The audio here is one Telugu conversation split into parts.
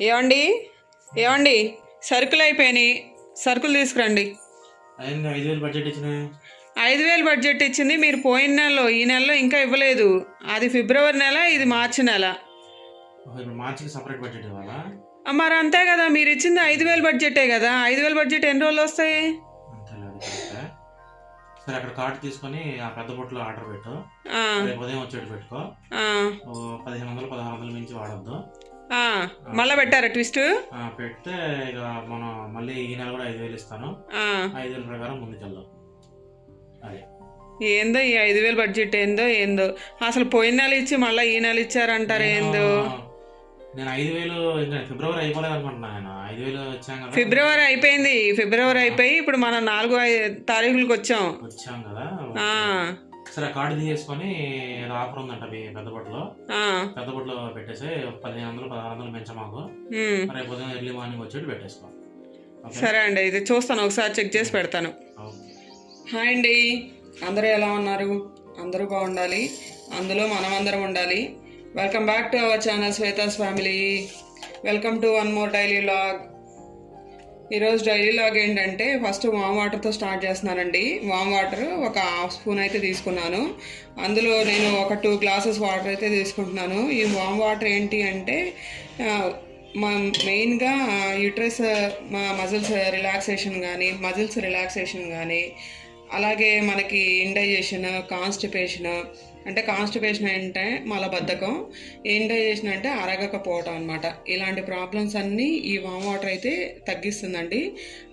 ఏమండి ఏమండి సరుకులు అయిపోయినాయి, సరుకులు తీసుకురండి. 5,000 బడ్జెట్ ఇచ్చిన 5,000 బడ్జెట్ ఇచ్చింది మీరు పోయిన నెలలో, ఈ నెలలో ఇంకా ఇవ్వలేదు. అది ఫిబ్రవరి నెల, ఇది మార్చి నెల. ఇప్పుడు మార్చికి సపరేట్ బడ్జెట్ ఇవ్వాలా? మరి అంతే కదా, మీరు ఇచ్చింది 5,000 బడ్జెటే కదా. 5,000 బడ్జెట్ ఎన్ని రోజులు వస్తాయి? అంతేలేదు. సరే, అక్కడ కార్డు తీసుకొని ఆ పెద్ద బొట్లో ఆర్డర్ పెట్టు. రేపు ఉదయం వచ్చేట్టు పెట్టుకో. 1,500 1,600 మించి వాడద్దు. మళ్ళీ పెట్టారా ట్విస్ట్? పెడితే ఇక మనం మళ్ళీ ఈ నెల కూడా 5,000 ఇస్తాను. 5,000 ప్రకారం ముందుకెళ్దాం. అదే ఏందో ఈ 5,000 బడ్జెట్ ఏందో ఏందో. అసలు పోయిన నెల ఇచ్చి మళ్ళీ ఈ నెల ఇచ్చారంటారు ఏందో. నేను 5,000 ఇంకా ఫిబ్రవరి అయిపోలేదు అనుకుంటున్నా. నేను 5,000 వచ్చాం కదా. ఫిబ్రవరి అయిపోయింది, ఫిబ్రవరి అయిపోయి ఇప్పుడు మనం 4 తారీఖులకు వచ్చాం కదా. సరే, కార్డు తీసేసుకొని ఆఫర్ ఉందంట పెద్ద బొట్లో పెట్టేసి 1,500 1,600 పెంచమాకు. రేపు ఉదయం ఎర్లీ మార్నింగ్ వచ్చేట్టు పెట్టేసుకో. సరే అండి, ఇది చూస్తాను, ఒకసారి చెక్ చేసి పెడతాను. హాయ్ అండి, అందరూ ఎలా ఉన్నారు? అందరూ బాగుండాలి, అందులో మనమందరం ఉండాలి. Welcome back to our channel Shweta's family. Welcome to one more daily vlog. ఈరోజు డైలీ వ్లాగ్ ఏంటంటే, ఫస్ట్ వామ్ వాటర్తో స్టార్ట్ చేస్తున్నానండి. వామ్ వాటర్ ఒక హాఫ్ స్పూన్ అయితే తీసుకున్నాను. అందులో నేను ఒక 2 గ్లాసెస్ వాటర్ అయితే తీసుకుంటున్నాను. ఈ వామ్ వాటర్ ఏంటి అంటే మెయిన్గా యూట్రస్ మజిల్స్ రిలాక్సేషన్ కానీ అలాగే మనకి ఇండైజెషన్, కాన్స్టిపేషన్ అంటే మలబద్ధకం, ఇండైజెషన్ అంటే అరగకపోవటం అనమాట. ఇలాంటి ప్రాబ్లమ్స్ అన్నీ ఈ వామ్ వాటర్ అయితే తగ్గిస్తుందండి.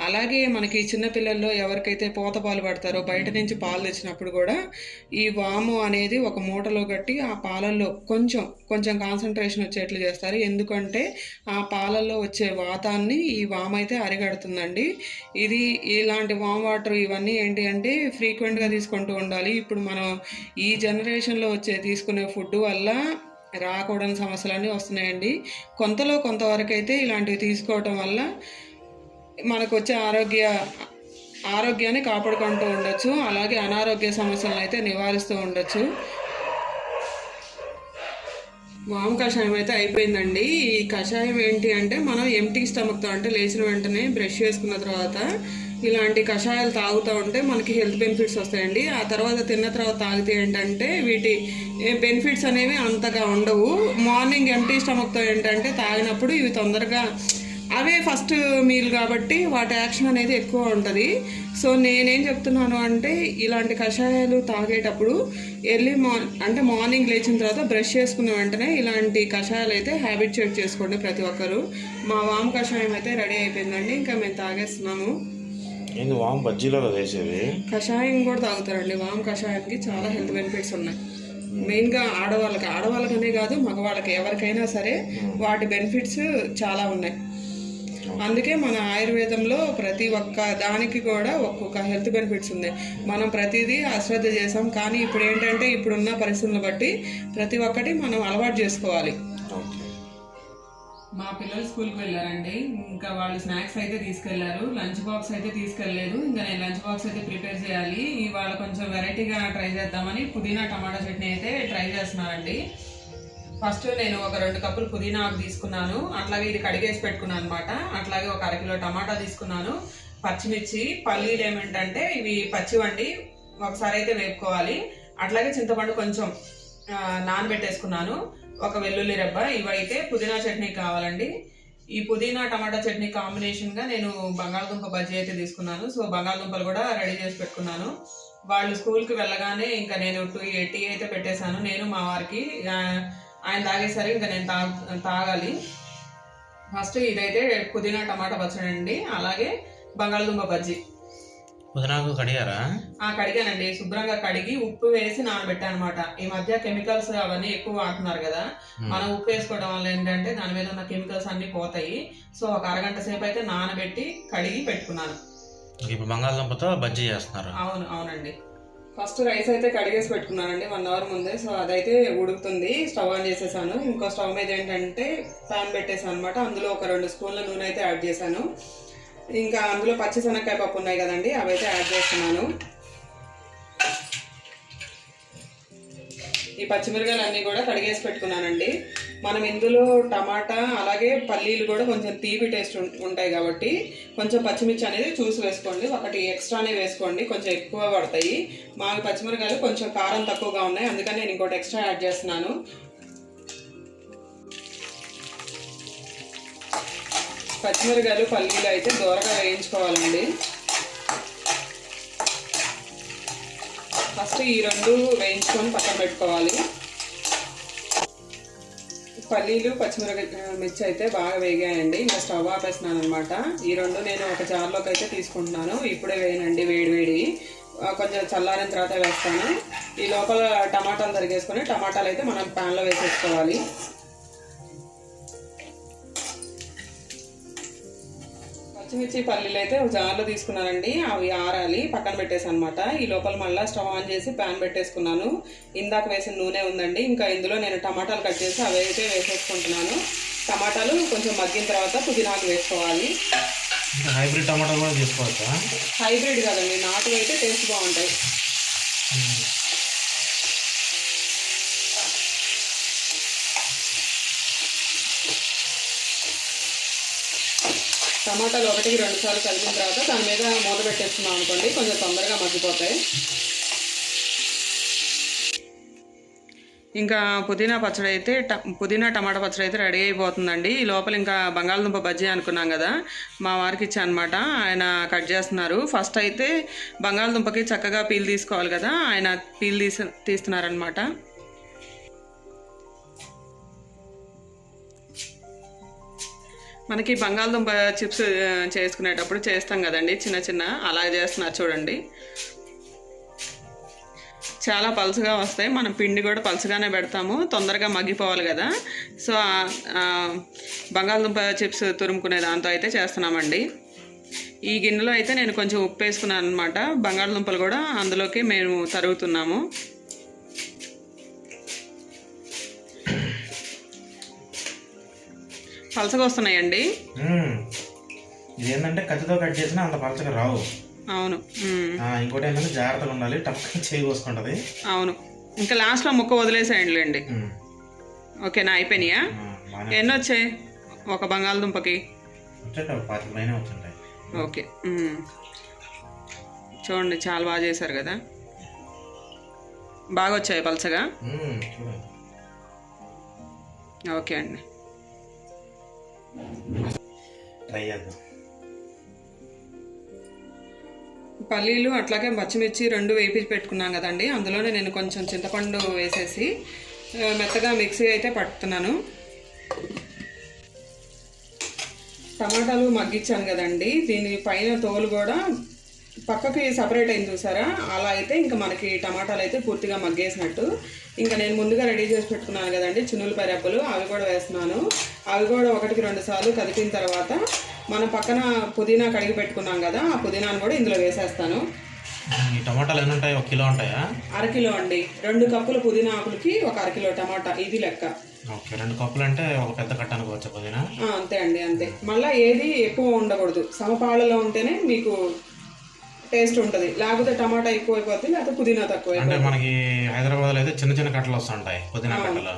అలాగే మనకి చిన్నపిల్లల్లో ఎవరికైతే పూత పాలు పడతారో, బయట నుంచి పాలు తెచ్చినప్పుడు కూడా ఈ వాము అనేది ఒక మూటలో కట్టి ఆ పాలల్లో కొంచెం కాన్సన్ట్రేషన్ వచ్చేట్లు చేస్తారు. ఎందుకంటే ఆ పాలల్లో వచ్చే వాతాన్ని ఈ వామ్ అయితే అరిగడుతుందండి. ఇలాంటి వామ్ వాటర్ ఇవన్నీ ఏంటి అంటే ఫ్రీక్వెంట్గా తీసుకుంటూ ఉండాలి. ఇప్పుడు మనం ఈ జనరేషన్లో తీసుకునే ఫుడ్ వల్ల రాకూడని సమస్యలన్నీ వస్తున్నాయండి. కొంతవరకు అయితే ఇలాంటివి తీసుకోవటం వల్ల మనకు వచ్చే ఆరోగ్యాన్ని కాపాడుకుంటూ ఉండొచ్చు. అలాగే అనారోగ్య సమస్యలను అయితే నివారిస్తూ ఉండొచ్చు. వాము కషాయం అయితే అయిపోయిందండి. ఈ కషాయం ఏంటి అంటే, మనం ఎంప్టీ స్టమక్తో అంటే లేచిన వెంటనే బ్రష్ చేసుకున్న తర్వాత ఇలాంటి కషాయాలు తాగుతూ ఉంటే మనకి హెల్త్ బెనిఫిట్స్ వస్తాయండి. ఆ తర్వాత తిన్న తర్వాత తాగితే ఏంటంటే వీటి బెనిఫిట్స్ అనేవి అంతగా ఉండవు. మార్నింగ్ ఎంప్టీ స్టమక్తో ఏంటంటే తాగినప్పుడు ఇవి తొందరగా అవే ఫస్ట్ మీల్ కాబట్టి వాటి యాక్షన్ అనేది ఎక్కువ ఉంటుంది. సో నేనేం చెప్తున్నాను అంటే, ఇలాంటి కషాయాలు తాగేటప్పుడు మార్నింగ్ లేచిన తర్వాత బ్రష్ చేసుకున్న వెంటనే ఇలాంటి కషాయాలు అయితే హ్యాబిట్ చేట్ చేసుకోండి ప్రతి ఒక్కరు. మా వామ్ కషాయం అయితే రెడీ అయిపోయిందండి, ఇంకా మేము తాగేస్తున్నాము. వామ్ బజ్జీలో వేసేది కషాయం కూడా తాగుతారండి. వామ్ కషాయానికి చాలా హెల్త్ బెనిఫిట్స్ ఉన్నాయి. మెయిన్గా ఆడవాళ్ళకనే కాదు, మగవాళ్ళకి ఎవరికైనా సరే వాటి బెనిఫిట్స్ చాలా ఉన్నాయి. అందుకే మన ఆయుర్వేదంలో ప్రతి ఒక్క దానికి కూడా ఒక్కొక్క హెల్త్ బెనిఫిట్స్ ఉన్నాయి. మనం ప్రతిదీ అశ్రద్ధ చేసాం, కానీ ఇప్పుడు ఏంటంటే ఇప్పుడున్న పరిస్థితులను బట్టి ప్రతి ఒక్కటి మనం అలవాటు చేసుకోవాలి. మా పిల్లలు స్కూల్కి వెళ్ళారండి, ఇంకా వాళ్ళు స్నాక్స్ అయితే తీసుకెళ్లారు, లంచ్ బాక్స్ అయితే తీసుకెళ్లేదు. ఇంకా నేను లంచ్ బాక్స్ అయితే ప్రిపేర్ చేయాలి. ఇవాళ కొంచెం వెరైటీగా ట్రై చేద్దామని పుదీనా టమాటా చట్నీ అయితే ట్రై చేస్తున్నానండి. ఫస్ట్ నేను ఒక 2 కప్పులు పుదీనా ఆకు తీసుకున్నాను, అట్లాగే ఇది కడిగేసి పెట్టుకున్నాను అనమాట. అట్లాగే ఒక 1/2 కిలో టమాటా తీసుకున్నాను, పచ్చిమిర్చి, పల్లీలు ఏమిటంటే ఇవి పచ్చివండి, ఒకసారి అయితే వేపుకోవాలి. అట్లాగే చింతపండు కొంచెం నానబెట్టేసుకున్నాను, ఒక వెల్లుల్లి రెబ్బ. ఇవైతే పుదీనా చట్నీ కావాలండి. ఈ పుదీనా టమాటా చట్నీ కాంబినేషన్గా నేను బంగాళదుంప బజ్జీ అయితే తీసుకున్నాను. సో బంగాళదుంపలు కూడా రెడీ చేసి పెట్టుకున్నాను. వాళ్ళు స్కూల్కి వెళ్ళగానే ఇంకా నేను టీ అయితే పెట్టేశాను. నేను మా వారికి, ఆయన తాగేసరి ఇంకా నేను తాగాలి. ఫస్ట్ ఇదైతే పుదీనా టమాటా పచ్చడి అండి, అలాగే బంగాళదుంప బజ్జీ. పుదీనాకు కడిగారా? కడిగానండి, శుభ్రంగా కడిగి ఉప్పు వేసి నానబెట్టాను అనమాట. ఈ మధ్య కెమికల్స్ అవన్నీ ఎక్కువ వాడుతున్నారు కదా, మనం ఉప్పు వేసుకోవడం వల్ల ఏంటంటే దాని మీద ఉన్న కెమికల్స్ అన్ని పోతాయి. సో ఒక అరగంట సేపు అయితే నానబెట్టి కడిగి పెట్టుకున్నాను. ఇప్పుడు బంగాళదుంపతో బజ్జీ చేస్తున్నారు? అవునండి. ఫస్ట్ రైస్ అయితే కడిగేసి పెట్టుకున్నానండి 1 అవర్ ముందే. సో అదైతే ఉడుకుతుంది, స్టవ్ ఆన్ చేసేసాను. ఇంకో స్టవ్ మీద ఏంటంటే ప్యాన్ పెట్టేసాను అనమాట. అందులో ఒక 2 స్పూన్ల నూనె అయితే యాడ్ చేశాను. ఇంకా అందులో పచ్చిశనక్కాయ పప్పు ఉన్నాయి కదండి, అవైతే యాడ్ చేస్తున్నాను. ఈ పచ్చిమిరకాయలు అన్నీ కూడా కడిగేసి పెట్టుకున్నానండి. మనం ఇందులో టమాటా అలాగే పల్లీలు కూడా కొంచెం తీపి టేస్ట్ ఉంటాయి కాబట్టి కొంచెం పచ్చిమిర్చి అనేది చూసి వేసుకోండి. ఒకటి ఎక్స్ట్రానే వేసుకోండి, కొంచెం ఎక్కువ పడతాయి. మాకు పచ్చిమిరకాయలు కొంచెం కారం తక్కువగా ఉన్నాయి, అందుకని నేను ఇంకోటి ఎక్స్ట్రా యాడ్ చేస్తున్నాను. పచ్చిమిరకాయలు పల్లీలు అయితే దూరగా వేయించుకోవాలండి. ఫస్ట్ ఈ రెండు వేయించుకొని పక్కన పెట్టుకోవాలి. పల్లీలు మిర్చి అయితే బాగా వేగాయండి. ఇంకా స్టవ్ ఆపేస్తున్నాను అనమాట. ఈ రెండు నేను ఒక జార్లోకి అయితే తీసుకుంటున్నాను. ఇప్పుడే వేయనండి, వేడి కొంచెం చల్లారిన తర్వాత వేస్తాను. ఈ లోపల టమాటాలు తరిగేసుకొని టమాటాలు అయితే మనం ప్యాన్లో వేసేసుకోవాలి. పచ్చిమిర్చి పల్లీలు అయితే ఒక జార్లో తీసుకున్నానండి. అవి ఆరాలి, పక్కన పెట్టేసాను అనమాట. ఈ లోపల మళ్ళీ స్టవ్ ఆన్ చేసి ప్యాన్ పెట్టేసుకున్నాను. ఇందాక వేసిన నూనె ఉందండి. ఇంకా ఇందులో నేను టమాటాలు కట్ చేసి అవి అయితే వేసేసుకుంటున్నాను. టమాటాలు కొంచెం మగ్గిన తర్వాత పుదీనాకు వేసుకోవాలి. హైబ్రిడ్ టమాటా కూడా తీసుకోవచ్చా? హైబ్రిడ్ కదండి, నాటు అయితే టేస్ట్ బాగుంటాయి. టమాటాలు 1-2 సార్లు కలిపిన తర్వాత దాని మీద మూత పెట్టేస్తున్నాం అనుకోండి, కొంచెం తొందరగా మగ్గిపోతాయి. ఇంకా పుదీనా టమాటా పచ్చడి అయితే రెడీ అయిపోతుందండి. ఈ లోపల ఇంకా బంగాళదుంప బజ్జీ అనుకున్నాం కదా, మా వారికి ఇచ్చా అనమాట. ఆయన కట్ చేస్తున్నారు. ఫస్ట్ అయితే బంగాళదుంపకి చక్కగా పీల్ తీసుకోవాలి కదా, ఆయన పీల్ తీస్తున్నారనమాట. మనకి బంగాళదుంప చిప్స్ చేసుకునేటప్పుడు చేస్తాం కదండి, చిన్న అలా చేస్తున్నారు చూడండి. చాలా పలుచగా వస్తాయి. మనం పిండి కూడా పలుచగానే పెడతాము, తొందరగా మగ్గిపోవాలి కదా. సో బంగాళదుంప చిప్స్ తురుముకునే దాంతో అయితే చేస్తున్నామండి. ఈ గిన్నెలో అయితే నేను కొంచెం ఉప్పు వేసుకున్నాను అనమాట. బంగాళదుంపలు కూడా అందులోకి మేము తరుగుతున్నాము. పలచగా వస్తున్నాయండి. ఇదేంటంటే కత్తితో కట్ చేసినా అంత పలచగా రావు. అవును. ఇంకోటి ఏంటంటే జాగ్రత్తగా ఉండాలి, టక్కుని చేయి కోసుకుంటది. అవును. ఇంకా లాస్ట్లో ముక్క వదిలేసేయండిలేండి. ఓకేనా, అయిపోయినాయా? ఎన్ని వచ్చాయి ఒక బంగాళదుంపకి? 25 వచ్చుంటాయి. ఓకే, చూడండి చాలా బాగా చేశారు కదా, బాగా వచ్చాయి పలచగా. ఓకే అండి, ట్రై చేద్దాం. పల్లీలు అట్లాగే పచ్చిమిర్చి రెండు వేపి పెట్టుకున్నాం కదండి, అందులోనే నేను కొంచెం చింతపండు వేసేసి మెత్తగా మిక్సీ అయితే పట్టుతున్నాను. టమాటాలు మగ్గించాను కదండి, దీని పైన తోలు కూడా పక్కకి సపరేట్ అయింది చూసారా, అలా అయితే ఇంకా మనకి టమాటాలు అయితే పూర్తిగా మగ్గేసినట్టు. ఇంకా నేను ముందుగా రెడీ చేసి పెట్టుకున్నాను కదండి చిన్నులపాయ రెబ్బలు, అవి కూడా వేస్తున్నాను. అవి కూడా 1-2 సార్లు కదిపిన తర్వాత మనం పక్కన పుదీనా కడిగి పెట్టుకున్నాం కదా, ఆ పుదీనాను కూడా ఇందులో వేసేస్తాను. ఈ టమాటాలు ఎన్ని ఉంటాయి? 1 కిలో ఉంటాయా? 1/2 కిలో అండి. 2 కప్పులు పుదీనా ఆకులకి 1/2 కిలో టమాటా, ఇది లెక్క. ఓకే, 2 కప్పులు అంటే ఒక పెద్ద కట్ట అనుకోవచ్చు పుదీనా. అంతే అండి, అంతే. మళ్ళీ ఏది ఎక్కువ ఉండకూడదు, సమపాళ్ళలో ఉంటేనే మీకు టేస్ట్ ఉంటుంది. లేకపోతే టమాటా ఎక్కువ అయిపోతుంది, లేకపోతే పుదీనా తక్కువ. అంటే మనకి హైదరాబాద్ లో అయితే చిన్న కట్టలు వస్తుంటాయి పుదీనా కట్టలు,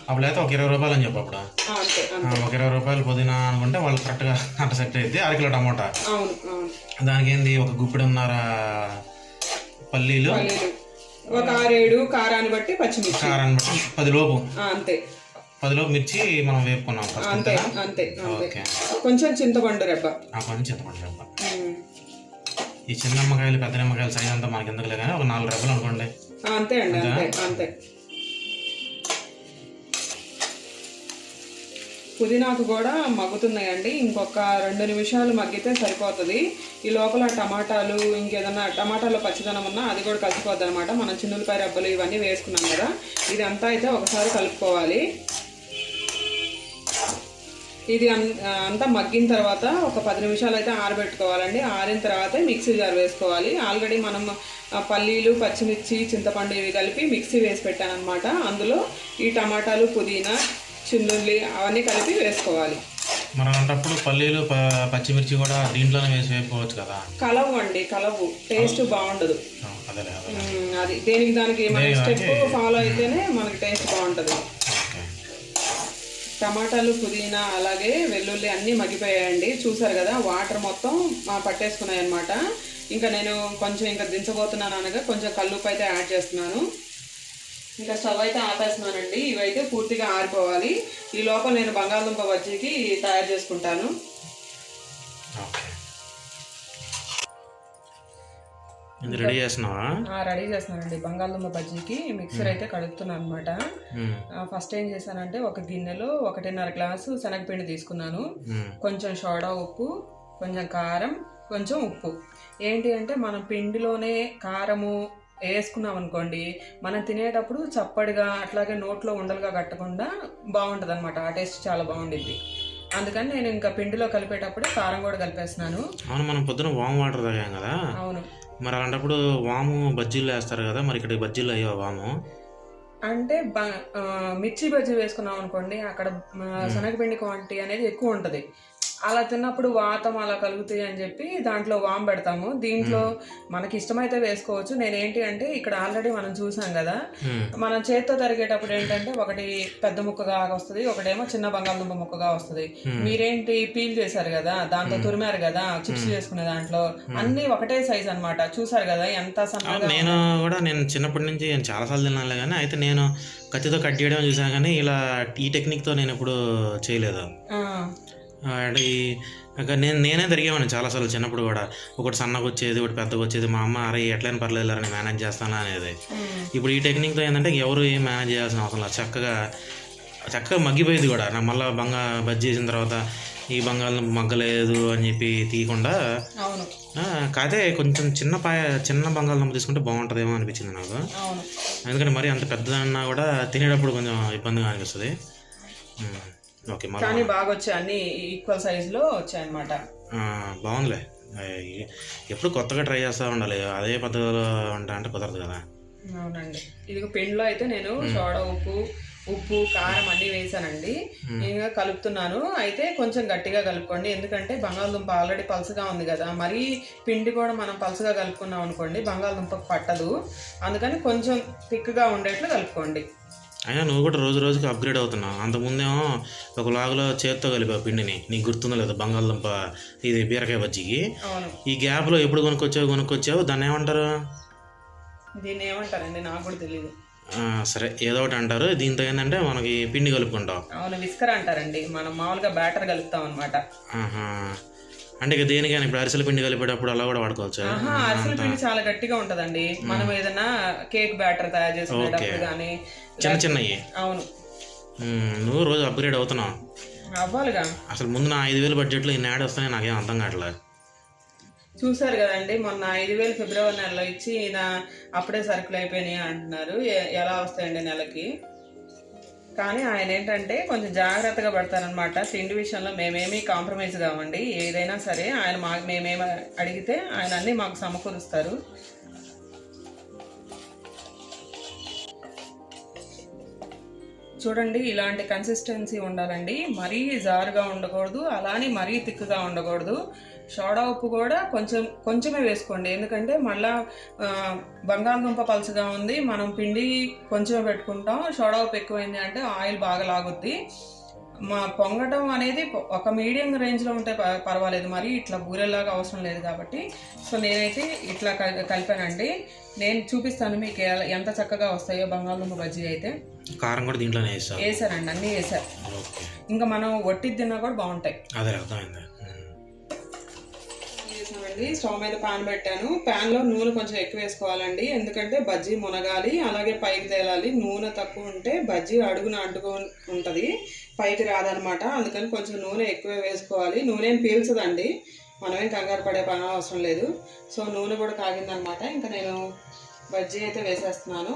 అప్పుడు అయితే ఒక 20 రూపాయలు అని చెప్పు. అప్పుడు ఒక 20 రూపాయలు పుదీనా అనుకుంటే వాళ్ళు కరెక్ట్ గా అంట సెట్ అయితే 1/2 కిలో టమాటా. దానికి ఏంది ఒక గుప్పిడున్నర పల్లీలు, ఒక 6-7 కారాన్ని బట్టి పచ్చిమిర్చి, కారాన్ని బట్టి 10 లోపు, అంతే 10 లోపు మిర్చి మనం వేపుకున్నాం. అంతే అంతే. కొంచెం చింతపండు రెబ్బ, కొంచెం చింతపండు రెబ్బ. ఈ చిన్న నిమ్మకాయలు పెద్ద నిమ్మకాయలు సైజ్ అంతా మనకి ఎందుకులే కానీ ఒక 4 రెబ్బలు అనుకోండి. అంతే అండి, అంతే అంతే. పుదీనాకు కూడా మగ్గుతున్నాయండి, ఇంకొక 2 నిమిషాలు మగ్గితే సరిపోతుంది. ఈ లోపల టమాటాలు ఇంకేదన్నా టమాటాలో పచ్చిదనం ఉన్నా అది కూడా కలిసిపోద్ది అనమాట. మనం చిన్నులపాయ రెబ్బలు ఇవన్నీ వేసుకున్నాం కదా, ఇదంతా అయితే ఒకసారి కలుపుకోవాలి. ఇది అంతా మగ్గిన తర్వాత ఒక 10 నిమిషాలు అయితే ఆరబెట్టుకోవాలండి. ఆరిన తర్వాత మిక్సీ జార్ వేసుకోవాలి. ఆల్రెడీ మనం పల్లీలు, పచ్చిమిర్చి, చింతపండు ఇవి కలిపి మిక్సీ వేసి పెట్టాను అనమాట. అందులో ఈ టమాటాలు, పుదీనా, చిన్నుల్లి అవన్నీ కలిపి వేసుకోవాలి. మనం అంటప్పుడు పల్లీలు, పచ్చిమిర్చి కూడా దీంట్లోనే వేసి వేసుకోవచ్చు కదా. కలవు అండి, కలవు, టేస్ట్ బాగుండదు. అది దేనికి దానికి మన స్టెప్ ఫాలో అయితేనే మనకి టేస్ట్ బాగుంటుంది. టమాటాలు, పుదీనా, అలాగే వెల్లుల్లి అన్నీ మగ్గిపోయాయండి. చూసారు కదా, వాటర్ మొత్తం పట్టేసుకున్నాయి అనమాట. ఇంకా నేను కొంచెం ఇంకా దించబోతున్నాను అనగా కొంచెం కల్లుప్పు అయితే యాడ్ చేస్తున్నాను. ఇంకా స్టవ్ అయితే ఆపేస్తున్నానండి. ఇవైతే పూర్తిగా ఆరిపోవాలి. ఈ లోపల నేను బంగాళదుంప బజ్జీకి తయారు చేసుకుంటాను. రెడీ చేస్తున్నావా? రెడీ చేస్తున్నానండి. బంగాళదుంప బజ్జీకి మిక్సర్ అయితే కడుగుతున్నాను అనమాట. ఫస్ట్ ఏం చేశానంటే ఒక గిన్నెలో 1.5 గ్లాసు శనగపిండి తీసుకున్నాను. కొంచెం సోడా ఉప్పు, కొంచెం కారం, కొంచెం ఉప్పు. ఏంటి అంటే మనం పిండిలోనే కారము వేసుకున్నాం అనుకోండి, మనం తినేటప్పుడు చప్పడిగా అట్లాగే నోట్లో ఉండలుగా కట్టకుండా బాగుంటుంది అనమాట. ఆ టేస్ట్ చాలా బాగుండిద్ది. అందుకని నేను ఇంకా పిండిలో కలిపేటప్పుడు కారం కూడా కలిపేస్తున్నాను. అవును, మనం పొద్దున వాము వాటర్ తాగాం కదా. అవును. మరి అలాంటప్పుడు వాము బజ్జీలు వేస్తారు కదా, మరి ఇక్కడ బజ్జీలు అయ్యో వాము అంటే మిర్చి బజ్జీ వేసుకున్నాం అనుకోండి, అక్కడ శనగపిండి క్వాంటిటీ అనేది ఎక్కువ ఉంటుంది. అలా తిన్నప్పుడు వాతం అలా కలుగుతాయి అని చెప్పి దాంట్లో వాము పెడతాము. దీంట్లో మనకి ఇష్టమైతే వేసుకోవచ్చు. నేనేంటి అంటే ఇక్కడ ఆల్రెడీ మనం చూసాం కదా, మనం చేత్తో తరిగేటప్పుడు ఏంటంటే ఒకటి పెద్ద ముక్కగా వస్తుంది, ఒకటేమో చిన్న బంగాళదుంప ముక్కగా వస్తుంది. మీరేంటి పీల్ చేశారు కదా, దాంతో తురిమారు కదా చిప్స్ చేసుకునే దాంట్లో, అన్ని ఒకటే సైజ్ అనమాట. చూసారు కదా ఎంత సన్నగా. నేను చిన్నప్పటి నుంచి చాలా సార్లు తినాలి కానీ అయితే నేను కత్తితో కట్ చేయడం చూసాను కానీ ఇలా ఈ టెక్నిక్తో నేను ఎప్పుడు చేయలేదు. నేనే తిరిగేవాడిని చాలాసార్లు చిన్నప్పుడు కూడా. ఒకటి సన్నగా వచ్చేది, ఒకటి పెద్దగా వచ్చేది. మా అమ్మ అరే ఎట్లయినా పర్లేదు నేను మేనేజ్ చేస్తాను అనేది. ఇప్పుడు ఈ టెక్నిక్తో ఏంటంటే ఎవరు ఏం మేనేజ్ చేయాల్సిన అవసరం లేదు, చక్కగా మగ్గిపోయేది కూడా. నాకు మళ్ళీ బజ్జీ చేసిన తర్వాత ఈ బంగాళదుంప మగ్గలేదు అని చెప్పి తీయకుండా, కాదే కొంచెం చిన్న బంగాళదుంప తీసుకుంటే బాగుంటుందేమో అనిపించింది నాకు. ఎందుకంటే మరి అంత పెద్దదన్నా కూడా తినేటప్పుడు కొంచెం ఇబ్బందిగా అనిపిస్తుంది. ఓకే, కానీ బాగా వచ్చాయి, అన్ని ఈక్వల్ సైజులో వచ్చాయి అన్నమాట. బాగుందిలే. ఎప్పుడు కొత్తగా ట్రై చేస్తూ ఉండాలి, అదే పద్ధతిలో అంటే కుదరదు కదా. అవునండి. ఇది పిండిలో అయితే నేను సోడా ఉప్పు కారం అన్నీ వేసానండి. ఇంకా కలుపుతున్నాను. అయితే కొంచెం గట్టిగా కలుపుకోండి, ఎందుకంటే బంగాళదుంప ఆల్రెడీ పలుసగా ఉంది కదా. మరీ పిండి కూడా మనం పలుసగా కలుపుకున్నాం అనుకోండి బంగాళదుంపకు పట్టదు. అందుకని కొంచెం థిక్గా ఉండేట్లు కలుపుకోండి. అయినా నువ్వు కూడా రోజుకి అప్గ్రేడ్ అవుతున్నావు. అంతకుముందేమో ఒక లాగులో చేత్తో కలిపావు పిండిని, నీకు గుర్తుందో లేదు బంగాళదుంప ఇది బీరకాయ బజ్జీకి. ఈ గ్యాప్లో ఎప్పుడు కొనుక్కొచ్చావు దాన్ని ఏమంటారు? దీన్ని ఏమంటారండి నాకు కూడా తెలియదు. సరే ఏదో ఒకటి అంటారు. దీంతో ఏంటంటే మనకి పిండి కలుపుకుంటాం. అవును, విస్కర్ అంటారండి. మనం మామూలుగా బ్యాటర్ కలుపుతాం అనమాట. అంటే ఇక దేనికైనా ఇప్పుడు అరిసెల పిండి కలిపేటప్పుడు అలా కూడా వాడుకోవచ్చు. అరిసెల పిండి చాలా గట్టిగా ఉంటదండి. మనం ఏదైనా కేక్ బ్యాటర్ తయారు చేసుకునేటప్పుడు కానీ చిన్నవి. అవును, నువ్వు రోజు అప్గ్రేడ్ అవుతున్నావు. అవ్వాలిగా. అసలు ముందు నా 5,000 బడ్జెట్లో ఇన్ని యాడ్ వస్తాయని నాకేం అర్థం కావట్లేదు. చూసారు కదండి, మొన్న 5,000 ఫిబ్రవరి నెలలో ఇచ్చి అప్పుడే సరుకులు అయిపోయినాయి అంటున్నారు. ఎలా వస్తాయండి నెలకి? కానీ ఆయన ఏంటంటే కొంచెం జాగ్రత్తగా పడతారనమాట. తిండి విషయంలో మేమేమీ కాంప్రమైజ్ కావండి. ఏదైనా సరే ఆయన మేమేమి అడిగితే ఆయన అన్నీ మాకు సమకూరుస్తారు. చూడండి, ఇలాంటి కన్సిస్టెన్సీ ఉండాలండి. మరీ జారుగా ఉండకూడదు, అలానే మరీ తిక్కుగా ఉండకూడదు. సోడా ఉప్పు కూడా కొంచెమే వేసుకోండి, ఎందుకంటే మళ్ళా బంగాళదుంప పలుచగా ఉంది, మనం పిండి కొంచెమే పెట్టుకుంటాం. సోడా ఉప్పు ఎక్కువైంది అంటే ఆయిల్ బాగా లాగుద్ది. పొంగటం అనేది ఒక మీడియం రేంజ్లో ఉంటే పర్వాలేదు, మరి ఇట్లా బూరెలాగా అవసరం లేదు కాబట్టి. సో నేనైతే ఇట్లా కలిపానండి. నేను చూపిస్తాను మీకు ఎంత చక్కగా వస్తాయో బంగాళదుంప బజ్జీ అయితే. కారం కూడా దీంట్లోనే వేసారండి, అన్నీ వేసారు. ఇంకా మనం వట్టి తిన్నా కూడా బాగుంటాయి. అదే అర్థమైంది. స్టవ్ మీద పాన్ పెట్టాను. ప్యాన్లో నూనె కొంచెం ఎక్కువ వేసుకోవాలండి, ఎందుకంటే బజ్జీ మునగాలి, అలాగే పైకి తేలాలి. నూనె తక్కువ ఉంటే బజ్జీ అడుగున అంటుకొని ఉంటుంది, పైకి రాదనమాట. అందుకని కొంచెం నూనె ఎక్కువ వేసుకోవాలి. నూనె ఏం పీల్చదండి, మనమేం కంగారు పడే పని అవసరం లేదు. సో నూనె కూడా కాగిందనమాట. ఇంకా నేను బజ్జీ అయితే వేసేస్తున్నాను.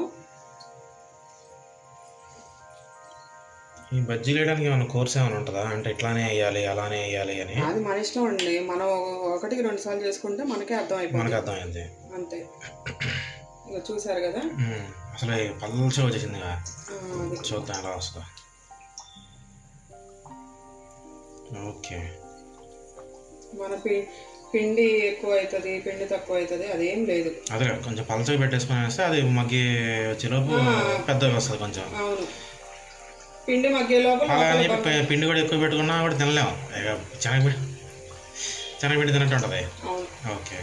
ఈ బజ్జీలు వేయడానికి ఏమైనా కోర్స్ ఏమైనా ఉంటుందా? అంటే ఇట్లానే వేయాలి అలానే వేయాలి అని? అది మన ఇష్టం అండి. మనం 1-2 సార్లు చేసుకుంటే మనకే అర్థమైంది అంతే. ఇక చూసారు కదా, అసలు పల్చగా వచ్చేసింది. చూద్దాం ఎలా వస్తుందో. ఓకే, మన పిండి ఎక్కువ అవుతుంది, పిండి తక్కువ అవుతుంది, అదేం లేదు. అదే కొంచెం పల్చగా పెట్టేసుకుని వేస్తే అది మగ్గి వచ్చేలోపు పెద్దగా వస్తుంది కొంచెం. అవును, పిండి మగ్గే లోపల అలా అని చెప్పి పిండి కూడా ఎక్కువ పెట్టుకున్నా కూడా తినలేము. ఇక శనగపిండి తిన్నట్టు ఉంటుంది. ఓకే,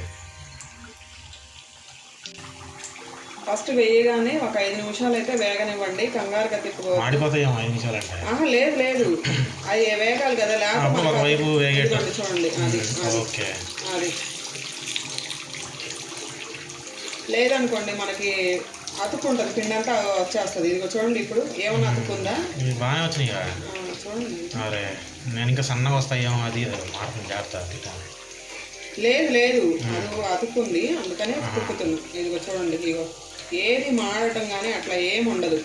ఫస్ట్ వేయగానే ఒక 5 నిమిషాలు అయితే వేగనివ్వండి, కంగారుగా తిప్పుకోవాలి. మాడిపోతాయేమో 5 నిమిషాలు అంటే. లేదు లేదు, అది వేగాలి కదా, లేకపోతే ఒకవైపు వేగేట. చూడండి అది ఓకే, అది లేదనుకోండి మనకి అతుక్కుంటుంది, పిండి అంతా వచ్చేస్తుంది. ఇదిగో చూడండి ఇప్పుడు ఏమన్నా అతుక్కుందా? బాగానే వచ్చినాయి కదా చూడండి. అరే నేను ఇంకా సన్నగా వస్తాయేమో, అది మాత్రం జాగ్రత్త. లేదు లేదు, అది అతుక్కుంది, అందుకనే తిప్పుతున్నా. ఇదిగో చూడండి, ఇదిగో ఏది మాడటం కానీ అట్లా ఏమి ఉండదు.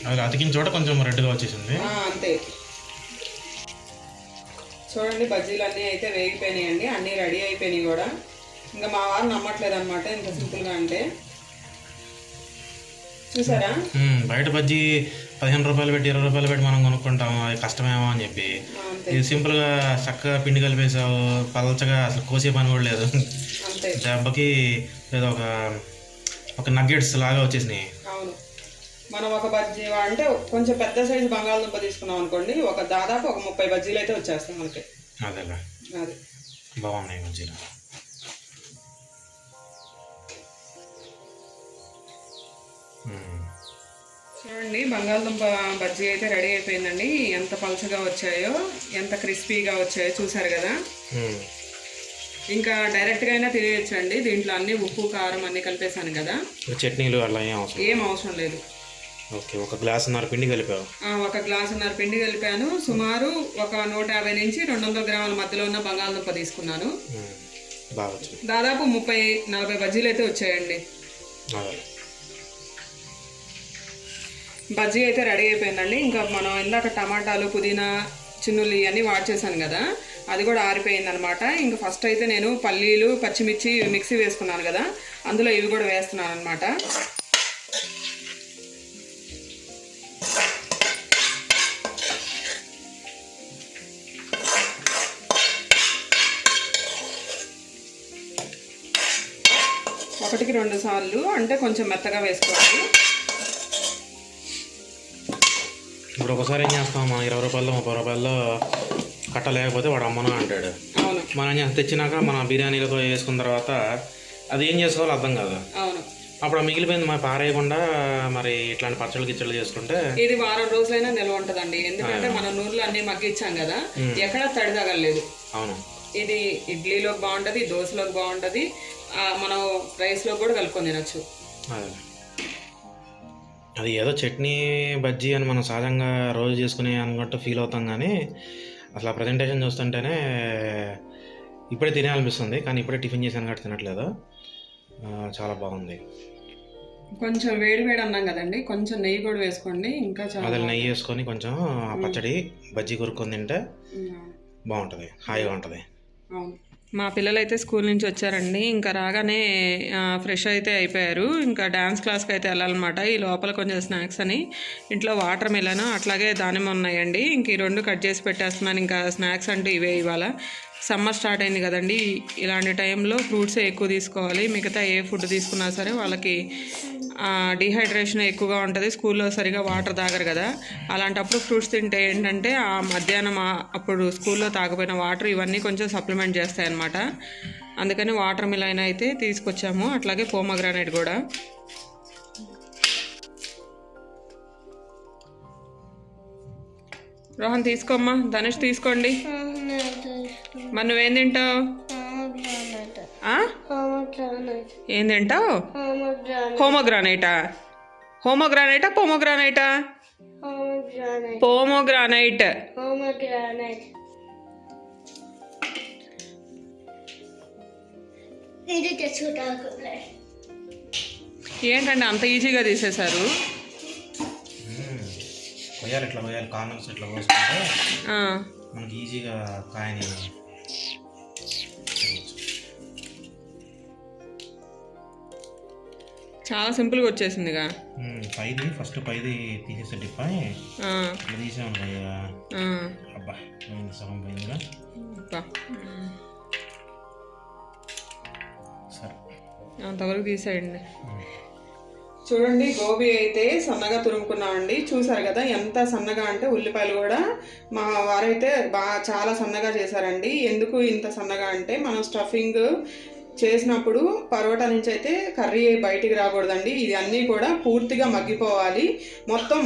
అది అతికిన చోట కొంచెం రెడ్గా వచ్చేసింది. అంతే. చూడండి బజ్జీలు అన్నీ అయితే వేగిపోయినాయండి, అన్నీ రెడీ అయిపోయినాయి కూడా. ఇంకా మా వారు నమ్మట్లేదు అనమాట ఇంత సింపుల్గా అంటే. చూసారా, బయట బజ్జీ 15 రూపాయలు పెట్టి 20 రూపాయలు పెట్టి మనం కొనుక్కుంటాము, అది కష్టమేమో అని చెప్పి. ఇది సింపుల్గా చక్కగా పిండి కలిపేసావు, పలచగా, అసలు కోసే పని కూడా లేదు. దెబ్బకి ఏదో ఒక నగ్గెట్స్ లాగా వచ్చేసినాయి. అవును, మనం ఒక బజ్జీ అంటే కొంచెం పెద్ద సైజు బంగాళదుంప తీసుకున్నాం అనుకోండి, దాదాపు ఒక 30 బజ్జీలు అయితే వచ్చేస్తాయి మనకి. అదేలా, అది బాగున్నాయి బజ్జీలు. చూడండి బంగాళదుంప బజ్జీ అయితే రెడీ అయిపోయిందండి. ఎంత పలచగా వచ్చాయో, ఎంత క్రిస్పీగా వచ్చాయో చూసారు కదా. ఇంకా డైరెక్ట్గా అయినా తినేయచ్చండి, దీంట్లో అన్ని ఉప్పు కారం అన్నీ కలిపేసాను కదా. చట్నీలు అలా ఏం అవసరం లేదు. ఓకే, 1 గ్లాసున్నర పిండి కలిపావు? 1 గ్లాసున్నర పిండి కలిపాను. సుమారు ఒక 150 నుంచి 200 గ్రాముల మధ్యలో ఉన్న బంగాళదుంప తీసుకున్నాను. దాదాపు 30-40 బజ్జీలు అయితే వచ్చాయండి. బజ్జీ అయితే రెడీ అయిపోయిందండి. ఇంకా మనం ఇందాక టమాటాలు, పుదీనా, చిన్నుల్లి అన్నీ వాడ్చేసాను కదా, అది కూడా ఆరిపోయింది అనమాట. ఇంకా ఫస్ట్ అయితే నేను పల్లీలు, పచ్చిమిర్చి మిక్సీ వేసుకున్నాను కదా, అందులో ఇవి కూడా వేస్తున్నాను అనమాట. ఒకటికి 2 సార్లు అంటే కొంచెం మెత్తగా వేసుకోవాలి. ఇప్పుడు ఒకసారి ఏం చేస్తాం, మనం 20 రూపాయలు 30 రూపాయల్లో కట్ట లేకపోతే వాడు అమ్మను అంటాడు. మనం తెచ్చినాక మన బిర్యానీలో వేసుకున్న తర్వాత అది ఏం చేసుకోవాలో అర్థం కాదు. అప్పుడు మిగిలిపోయింది మరి పారేయకుండా మరి ఇట్లాంటి పచ్చళ్ళు గిచ్చళ్ళు చేసుకుంటే ఇది వారం రోజులైనా నిల్వ ఉంటుందండి. ఎందుకంటే మనం నూనెలో అన్ని మగ్గిచ్చాం కదా, ఎక్కడ తడి తగలలేదు. అవును, ఇది ఇడ్లీలోకి బాగుంటుంది, దోశలోకి బాగుంటుంది, మనం రైస్లో కూడా కలుపుకొని తినచ్చు. అది ఏదో చట్నీ బజ్జీ అని మనం సహజంగా రోజు చేసుకునే అనుకుంటూ ఫీల్ అవుతాం, కానీ అసలు ఆ ప్రజెంటేషన్ చూస్తుంటేనే ఇప్పుడే తినాలనిపిస్తుంది. కానీ ఇప్పుడే టిఫిన్ చేశాను కాబట్టి తినట్లేదు. చాలా బాగుంది. కొంచెం వేడి వేడి అన్నాం కదండి, కొంచెం నెయ్యి కూడా వేసుకోండి. ఇంకా అదే నెయ్యి వేసుకొని కొంచెం పచ్చడి బజ్జీ కొరుక్కొని తింటే బాగుంటుంది, హాయిగా ఉంటుంది. అవును, మా పిల్లలు అయితే స్కూల్ నుంచి వచ్చారండి. ఇంకా రాగానే ఫ్రెష్ అయితే అయిపోయారు. ఇంకా డ్యాన్స్ క్లాస్కి అయితే వెళ్ళాలన్నమాట. ఈ లోపల కొంచెం స్నాక్స్ అని ఇంట్లో వాటర్ మిలన్ అట్లాగే దానిమ్మ ఉన్నాయండి. ఇంక ఈ 2 కట్ చేసి పెట్టేస్తున్నాను. ఇంకా స్నాక్స్ అంటే ఇవే. ఇవాళ సమ్మర్ స్టార్ట్ అయింది కదండి, ఇలాంటి టైంలో ఫ్రూట్సే ఎక్కువ తీసుకోవాలి. మిగతా ఏ ఫుడ్ తీసుకున్నా సరే వాళ్ళకి డిహైడ్రేషన్ ఎక్కువగా ఉంటుంది, స్కూల్లో సరిగా వాటర్ తాగరు కదా. అలాంటప్పుడు ఫ్రూట్స్ తింటే ఏంటంటే ఆ మధ్యాహ్నం అప్పుడు స్కూల్లో తాగపోయిన వాటర్ ఇవన్నీ కొంచెం సప్లిమెంట్ చేస్తాయి అన్నమాట. అందుకని వాటర్ మిలన్ అయితే తీసుకొచ్చాము, అట్లాగే పోమగ్రానైట్ కూడా. రోహన్ తీసుకోమ్మా, ధనుష్ తీసుకోండి. మరి నువ్వేం తింటావు? ఏం తింటావు? హోమోగ్రానైటా? హోమోగ్రానైటా పోమోగ్రానైటా? పోమోగ్రానైట్. ఏంటండి అంత ఈజీగా తీసేశారు? ఇట్లా పోయాలి, కార్నర్స్ ఇట్లా పోసుకుంటే మనకి ఈజీగా కాయని. చాలా సింపుల్గా వచ్చేసిందిగా. ఫస్ట్ పైది తీసేసే డిప్పాయి తీసాము. అబ్బా సగం పోయిందిగా. అంతవరకు తీసేయండి. చూడండి గోబీ అయితే సన్నగా తురుముకున్నామండి. చూసారు కదా ఎంత సన్నగా అంటే ఉల్లిపాయలు కూడా మా వారైతే చాలా సన్నగా చేశారండి. ఎందుకు ఇంత సన్నగా అంటే మనం స్టఫింగ్ చేసినప్పుడు పరోటా నుంచి అయితే కర్రీ బయటికి రాకూడదండి. ఇది అన్నీ కూడా పూర్తిగా మగ్గిపోవాలి. మొత్తం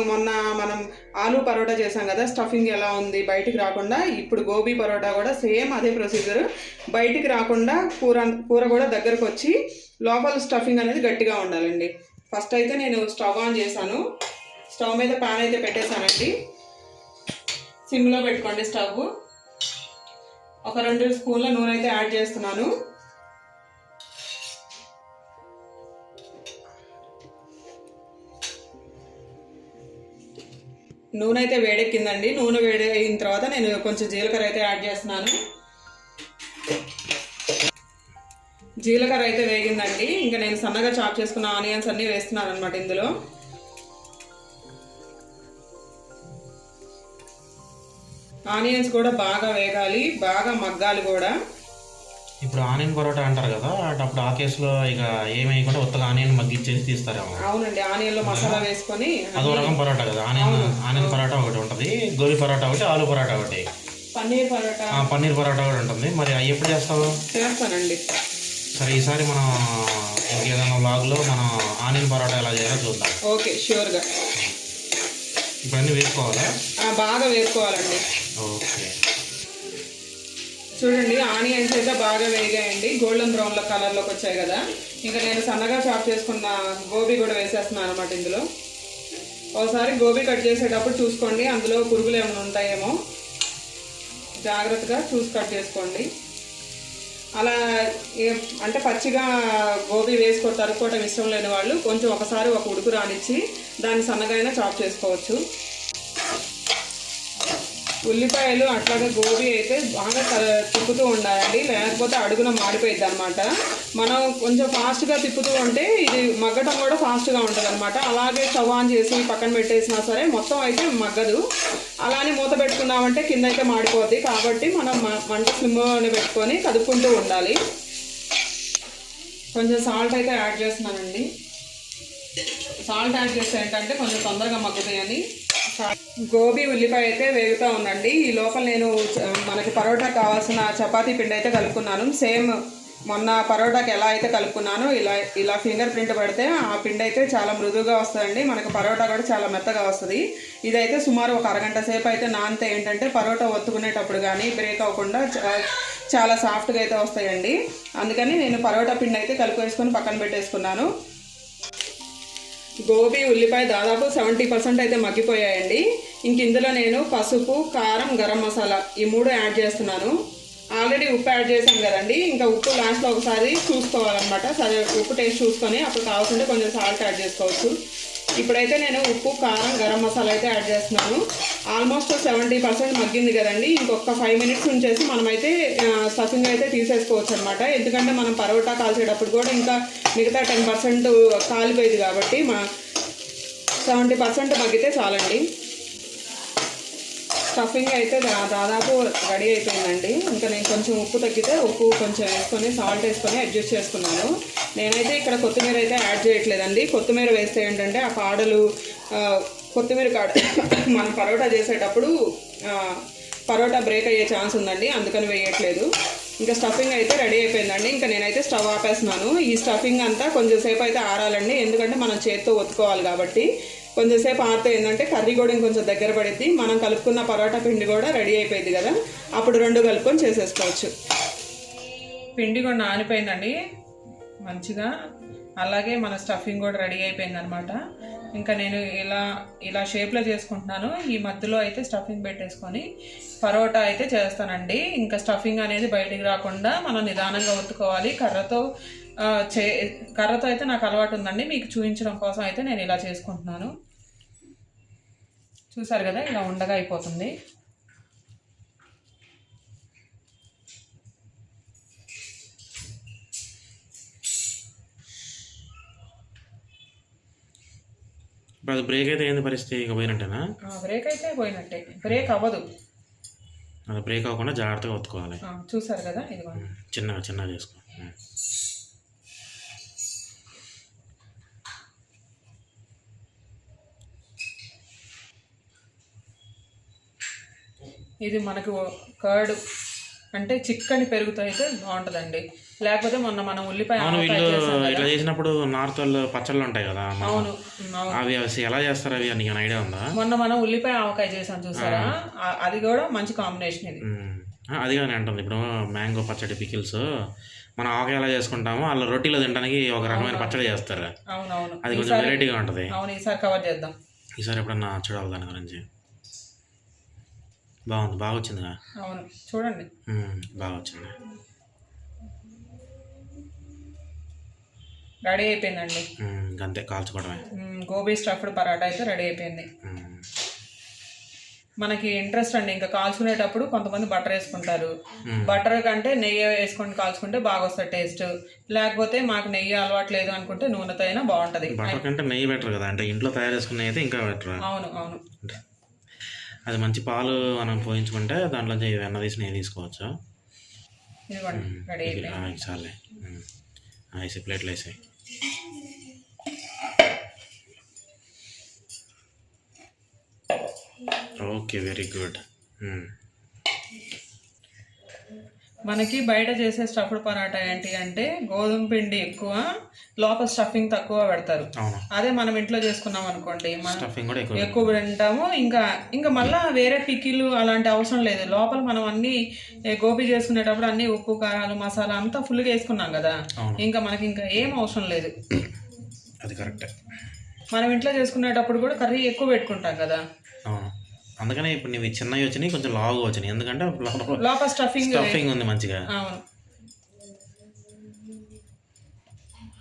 మొన్న మనం ఆలూ పరోటా చేసాం కదా, స్టఫింగ్ ఎలా ఉంది బయటికి రాకుండా, ఇప్పుడు గోబీ పరోటా కూడా సేమ్ అదే ప్రొసీజర్. బయటికి రాకుండా కూర కూడా దగ్గరకు వచ్చి లోపల స్టఫింగ్ అనేది గట్టిగా ఉండాలండి. ఫస్ట్ అయితే నేను స్టవ్ ఆన్ చేశాను. స్టవ్ మీద ప్యాన్ అయితే పెట్టేశానండి. సిమ్లో పెట్టుకోండి స్టవ్. ఒక 2 స్పూన్ల నూనె అయితే యాడ్ చేస్తున్నాను. నూనె అయితే వేడెక్కిందండి. నూనె వేడి అయిన తర్వాత నేను కొంచెం జీలకర్ర అయితే యాడ్ చేస్తున్నాను. జీలకర్ర అయితే వేగిందండి. ఇంకా నేను సన్నగా చాప్ చేసుకున్న ఆనియన్స్ అన్నీ వేస్తున్నాను అనమాట ఇందులో. ఆనియన్స్ కూడా బాగా వేగాలి, బాగా మగ్గాలి కూడా. ఇప్పుడు ఆనియన్ పరోటా అంటారు కదా, అప్పుడు ఆ కేసులో ఇక ఏమి వేయకుండా ఉత్తగా ఆనియన్ మగ్గిచ్చేసి తీస్తారేమో. అవునండి, ఆనియన్ లో మసాలా వేసుకొని. అదో రకం పరోటా కదా. ఆనియన్ పరోటా ఒకటి ఉంటుంది, గోబీ పరోటా ఒకటి, ఆలూ పరోటా ఒకటి, పన్నీర్ పరోటా. పన్నీర్ పరోటా కూడా ఉంటుంది. మరి అవి ఎప్పుడు చేస్తావు? చేస్తానండి. సరే, ఈసారి మనం ఇంకేదైనా వ్లాగ్లో మనం ఆనియన్ పరోటా ఎలా చేయాలో చూద్దాం. ఓకే, ష్యూర్గా. ఇప్పుడు అన్నీ వేసుకోవాలా? బాగా వేసుకోవాలండి. ఓకే, చూడండి ఆనియన్స్ అయితే బాగా వేగాయండి, గోల్డెన్ బ్రౌన్ కలర్లోకి వచ్చాయి కదా. ఇంకా నేను సన్నగా చాప్ చేసుకున్న గోబీ కూడా వేసేస్తున్నాను అనమాట ఇందులో. ఒకసారి గోబీ కట్ చేసేటప్పుడు చూసుకోండి, అందులో పురుగులు ఏమైనా ఉంటాయేమో జాగ్రత్తగా చూసి కట్ చేసుకోండి. అలా అంటే పచ్చిగా గోబీ తరుక్కోవటం ఇష్టం లేని వాళ్ళు కొంచెం ఒకసారి ఒక ఉడుకు రానిచ్చి దాన్ని సన్నగా అయినా చాప్ చేసుకోవచ్చు. ఉల్లిపాయలు అట్లాగే గోబీ అయితే బాగా తిప్పుతూ ఉండాలండి, లేకపోతే అడుగున మాడిపోయిద్ది అనమాట. మనం కొంచెం ఫాస్ట్గా తిప్పుతూ ఉంటే ఇది మగ్గటం కూడా ఫాస్ట్గా ఉంటుంది అనమాట. అలాగే స్టవ్ ఆన్ చేసి పక్కన పెట్టేసినా సరే మొత్తం అయితే మగ్గదు. అలానే మూత పెట్టుకున్నామంటే కింద అయితే మాడిపోద్ది. కాబట్టి మనం మంట స్లిమ్లోనే పెట్టుకొని కదుపుకుంటూ ఉండాలి. కొంచెం సాల్ట్ అయితే యాడ్ చేస్తున్నానండి. సాల్ట్ యాడ్ చేస్తే ఏంటంటే కొంచెం తొందరగా మగ్గుతాయని. గోబీ ఉల్లిపాయ అయితే వేగుతూ ఉందండి. ఈ లోపల నేను మనకి పరోటా కావాల్సిన చపాతీ పిండి అయితే కలుపుకున్నాను. సేమ్ మొన్న పరోటాకి ఎలా అయితే కలుపుకున్నానో ఇలా ఫింగర్ ప్రింట్ పడితే ఆ పిండి అయితే చాలా మృదువుగా వస్తుందండి. మనకు పరోటా కూడా చాలా మెత్తగా వస్తుంది. ఇదైతే సుమారు ఒక అరగంట సేపు అయితే నానితే ఏంటంటే పరోటా ఒత్తుకునేటప్పుడు కానీ బ్రేక్ అవ్వకుండా చాలా సాఫ్ట్గా అయితే వస్తాయండి. అందుకని నేను పరోటా పిండి అయితే కలిపేసుకొని పక్కన పెట్టేసుకున్నాను. గోబీ ఉల్లిపాయ దాదాపు 70% అయితే మగ్గిపోయాయండి. ఇంక ఇందులో నేను పసుపు, కారం, గరం మసాలా ఈ 3 యాడ్ చేస్తున్నాను. ఆల్రెడీ ఉప్పు యాడ్ చేసాం కదండి, ఇంకా ఉప్పు లాస్ట్లో ఒకసారి చూసుకోవాలన్నమాట. సరే, ఉప్పు టేస్ట్ చూసుకొని అప్పుడు కావాల్సింటే కొంచెం సాల్ట్ యాడ్ చేసుకోవచ్చు. ఇప్పుడైతే నేను ఉప్పు, కారం, గరం మసాలా అయితే యాడ్ చేస్తున్నాను. ఆల్మోస్ట్ 70% మగ్గింది కదండి. ఇంకొక 5 మినిట్స్ ఉంచేసి మనమైతే స్టఫింగ్ అయితే తీసేసుకోవచ్చు అనమాట. ఎందుకంటే మనం పరోటా కాల్చేటప్పుడు కూడా ఇంకా మిగతా 10% కాలిపోయింది కాబట్టి 70% మగ్గితే చాలండి. స్టఫింగ్ అయితే దాదాపు రెడీ అయిపోయిందండి. ఇంకా నేను కొంచెం ఉప్పు తగ్గితే ఉప్పు కొంచెం వేసుకొని సాల్ట్ వేసుకొని అడ్జస్ట్ చేసుకున్నాను. నేనైతే ఇక్కడ కొత్తిమీర అయితే యాడ్ చేయట్లేదండి. కొత్తిమీర వేస్తే ఏంటంటే ఆ కాడలు కొత్తిమీర మనం పరోటా చేసేటప్పుడు పరోటా బ్రేక్ అయ్యే ఛాన్స్ ఉందండి, అందుకని వేయట్లేదు. ఇంకా స్టఫింగ్ అయితే రెడీ అయిపోయిందండి. ఇంకా నేనైతే స్టవ్ ఆపేస్తున్నాను. ఈ స్టఫింగ్ అంతా కొంచెం సేపు అయితే ఆరాలండి, ఎందుకంటే మనం చేత్తో ఒత్తుకోవాలి కాబట్టి. కొంచెం సేపు ఆరితే ఏంటంటే కర్రీ కూడా ఇంకొంచెం దగ్గర పడిద్ది. మనం కలుపుకున్న పరోటా పిండి కూడా రెడీ అయిపోయింది కదా, అప్పుడు 2 కలుపుకొని చేసేసుకోవచ్చు. పిండి కూడా నానిపోయిందండి మంచిగా, అలాగే మన స్టఫింగ్ కూడా రెడీ అయిపోయింది అనమాట. ఇంకా నేను ఇలా షేప్లో చేసుకుంటున్నాను. ఈ మధ్యలో అయితే స్టఫింగ్ పెట్టేసుకొని పరోటా అయితే చేస్తానండి. ఇంకా స్టఫింగ్ అనేది బయటికి రాకుండా మనం నిదానంగా ఒత్తుకోవాలి. కర్రతో అయితే నాకు అలవాటు ఉందండి, మీకు చూపించడం కోసం అయితే నేను ఇలా చేసుకుంటున్నాను. చూసారు కదా, ఇలా ఉండగా అయిపోతుంది. ఇప్పుడు అది బ్రేక్ అయితే ఏంది పరిస్థితి? ఇక పోయినట్టేనా? బ్రేక్ అయితే పోయినట్టే, బ్రేక్ అవ్వదు. అది బ్రేక్ అవ్వకుండా జాగ్రత్తగా ఒత్తుకోవాలి. చూసారు కదా, ఇది చిన్నగా చేసుకో. ఇది మనకు కర్డ్ అంటే చిక్కని పెరుగుతో అయితే బాగుంటుందండి. లేకపోతే మనం ఉల్లిపాయ ఇట్లా చేసినప్పుడు నార్త్ వాళ్ళు పచ్చళ్ళు ఉంటాయి కదా, అవును అవి ఎలా చేస్తారు అవి నీకు ఐడియా ఉందా? మొన్న మనం ఉల్లిపాయ ఆవకాయ చేసాం చూసారా, అది కూడా మంచి కాంబినేషన్ ఇది. అది కానీ అంటుంది ఇప్పుడు మ్యాంగో పచ్చడి పికిల్స్ మనం ఆవకాయ ఎలా చేసుకుంటామో అలా రొట్టెలో తినడానికి ఒక రకమైన పచ్చడి చేస్తారు. అవునవును, అది కొంచెం వెరైటీగా ఉంటుంది. అవును, ఈసారి కవర్ చేద్దాం. ఈసారి ఎప్పుడన్నా చూడాలి దాని గురించి. బాగుంది, బాగా వచ్చిందిగా. అవును చూడండి, బాగా వచ్చింది. రెడీ అయిపోయిందండి, అంతే కాల్చుకోవడమే. గోబీ స్టఫ్డ్ పరాటా అయితే రెడీ అయిపోయింది. మనకి ఇంట్రెస్ట్ అండి, ఇంకా కాల్చుకునేటప్పుడు కొంతమంది బటర్ వేసుకుంటారు. బటర్ కంటే నెయ్యి వేసుకొని కాల్చుకుంటే బాగా వస్తుంది టేస్ట్. లేకపోతే మాకు నెయ్యి అలవాటు లేదు అనుకుంటే నూనెతో అయినా బాగుంటది. బటర్ కంటే నెయ్యి బెటర్ కదా, అంటే ఇంట్లో తయారు చేసుకునే అయితే ఇంకా బెటర్. అవును అవును, అది మంచి పాలు మనం పోయించుకుంటే దాంట్లో వెన్న తీసి నెయ్యి తీసుకోవచ్చు. ఇదిగోండి రెడీ అయిపోయింది. చాలే వేసి ప్లేట్లు వేసాయి. Okay, very good. మనకి బయట చేసే స్టఫ్డ్ పరాటా ఏంటి అంటే గోధుమ పిండి ఎక్కువ, లోపల స్టఫింగ్ తక్కువ పెడతారు. అదే మనం ఇంట్లో చేసుకున్నాం అనుకోండి ఎక్కువ తింటాము. ఇంకా మళ్ళీ వేరే పికిలు అలాంటి అవసరం లేదు. లోపల మనం అన్ని గోబీ చేసుకునేటప్పుడు అన్ని ఉప్పు కారాలు మసాలా అంతా ఫుల్గా వేసుకున్నాం కదా, ఇంకా మనకి ఇంకా ఏం అవసరం లేదు. అది కరెక్టే. మనం ఇంట్లో చేసుకునేటప్పుడు కూడా కర్రీ ఎక్కువ పెట్టుకుంటాం కదా, అందుకనే ఇప్పుడు నీవి చిన్నవి వచ్చినాయి, కొంచెం లావుగా వచ్చినాయి, ఎందుకంటే లోపల స్టఫింగ్ ఉంది మంచిగా. అవును,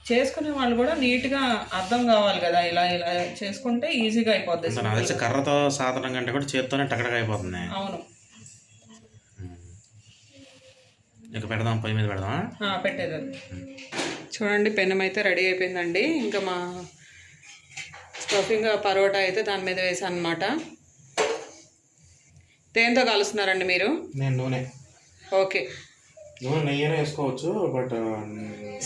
చేసుకునే వాళ్ళు కూడా నీట్గా అర్థం కావాలి కదా, ఇలా ఇలా చేసుకుంటే ఈజీగా అయిపోద్ది. నాకు తెలిసి కర్రతో సాధనం కంటే కూడా చేత్తోనే టకటగా అయిపోతుంది. అవును, ఇక పెడదాం, పొయ్యి మీద పెడదాం. పెట్టేది చూడండి. పెనం అయితే రెడీ అయిపోయిందండి. ఇంకా మా స్టఫింగ్ పరోటా అయితే దాని మీద వేసాను అనమాట. దేంతో కలుస్తున్నారండి మీరు? నేను నూనె. ఓకే, నూనె నెయ్యినే వేసుకోవచ్చు, బట్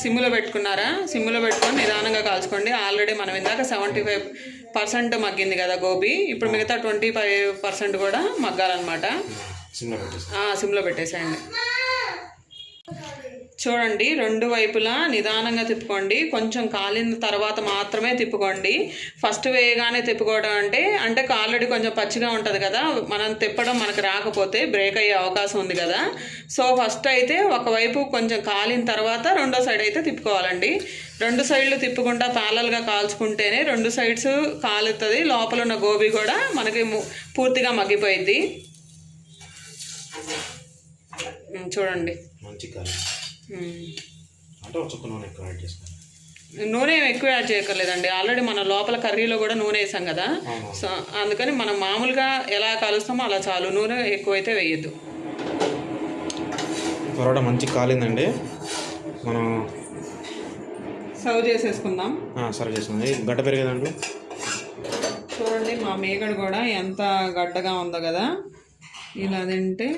సిమ్లో పెట్టుకున్నారా? సిమ్లో పెట్టుకొని నిదానంగా కాల్చుకోండి. ఆల్రెడీ మనం ఇందాక 75% మగ్గింది కదా గోబీ, ఇప్పుడు మిగతా 25% కూడా మగ్గాలన్నమాట. సిమ్లో పెట్టేసేయండి. చూడండి, రెండు వైపులా నిదానంగా తిప్పుకోండి. కొంచెం కాలిన తర్వాత మాత్రమే తిప్పుకోండి. ఫస్ట్ వేయగానే తిప్పుకోవడం అంటే ఆల్రెడీ కొంచెం పచ్చిగా ఉంటుంది కదా, మనం తిప్పడం మనకు రాకపోతే బ్రేక్ అయ్యే అవకాశం ఉంది కదా. సో ఫస్ట్ అయితే ఒకవైపు కొంచెం కాలిన తర్వాత రెండో సైడ్ అయితే తిప్పుకోవాలండి. రెండు సైడ్లు తిప్పుకుంటా ప్యారలల్గా కాల్చుకుంటేనే రెండు సైడ్స్ కాలుతుంది, లోపల ఉన్న గోబీ కూడా మనకి పూర్తిగా మగ్గిపోయింది. చూడండి, నూనె ఎక్కువ యాడ్ చేయక్కర్లేదండి. ఆల్రెడీ మన లోపల కర్రీలో కూడా నూనె వేసాం కదా, సో అందుకని మనం మామూలుగా ఎలా కాలుస్తామో అలా చాలు, నూనె ఎక్కువైతే వేయద్దు. పరోటా మంచి కాలిందండి, మనం సర్వ్ చేసేసుకుందాం. సర్వ్ చేసుకుందాం. గడ్డ పెరిగేదండి చూడండి, మా మేకడ కూడా ఎంత గడ్డగా ఉందో కదా, ఇలా తింటే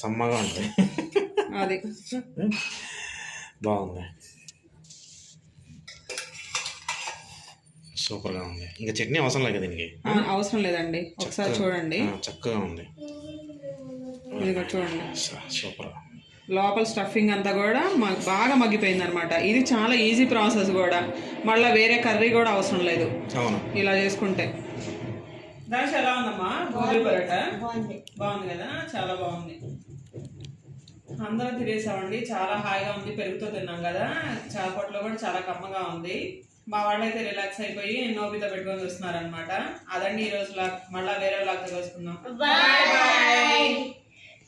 సమ్మగా ఉంటుంది. అది బాగుంది, సూపర్గా ఉంది. ఇంకా చట్నీ అవసరం లేదు దీనికి, అవసరం లేదండి. ఒకసారి చూడండి, చక్కగా ఉంది. ఇదిగో చూడండి, సూపర్. లోపల స్టఫింగ్ అంతా కూడా మాకు బాగా మగ్గిపోయింది అనమాట. ఇది చాలా ఈజీ ప్రాసెస్ కూడా, మళ్ళీ వేరే కర్రీ కూడా అవసరం లేదు ఇలా చేసుకుంటే. దాని ఎలా ఉందమ్మా గోబీ పరోటా? బాగుంది కదా, చాలా బాగుంది. అందరం తినేసామండి, చాలా హాయిగా ఉంది. పెరుగుతో తిన్నాం కదా, చాపట్లో కూడా చాలా కమ్మగా ఉంది. మా వాళ్ళైతే రిలాక్స్ అయిపోయి నోబితో పెట్టుకొని చూస్తున్నారనమాట. అదండి ఈరోజు మళ్ళీ వేరే లాగా కలుసుకుందాం. Bye bye.